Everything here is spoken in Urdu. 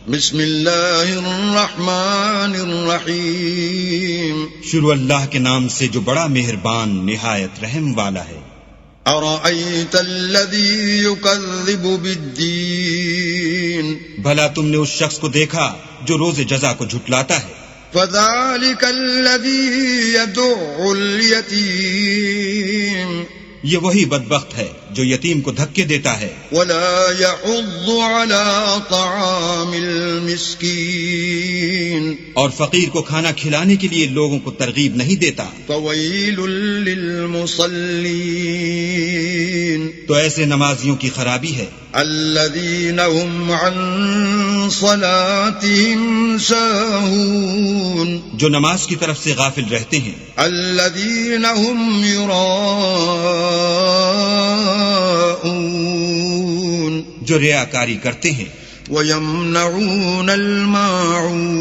بسم اللہ الرحمن الرحیم شروع اللہ کے نام سے جو بڑا مہربان نہایت رحم والا ہے۔ ارأیت الذی یکذب بالدین بھلا تم نے اس شخص کو دیکھا جو روز جزا کو جھٹلاتا ہے۔ فذلک الذی یدع الیتیم یہ وہی بدبخت ہے جو یتیم کو دھکے دیتا ہے، ولا يحض على طعام المسکین اور فقیر کو کھانا کھلانے کے لیے لوگوں کو ترغیب نہیں دیتا۔ فویل للمصلین تو ایسے نمازیوں کی خرابی ہے، الذین هم عن صلاتهم ساہون جو نماز کی طرف سے غافل رہتے ہیں، الذین هم یراءون جو ریاکاری کرتے ہیں، ویمنعون الماعون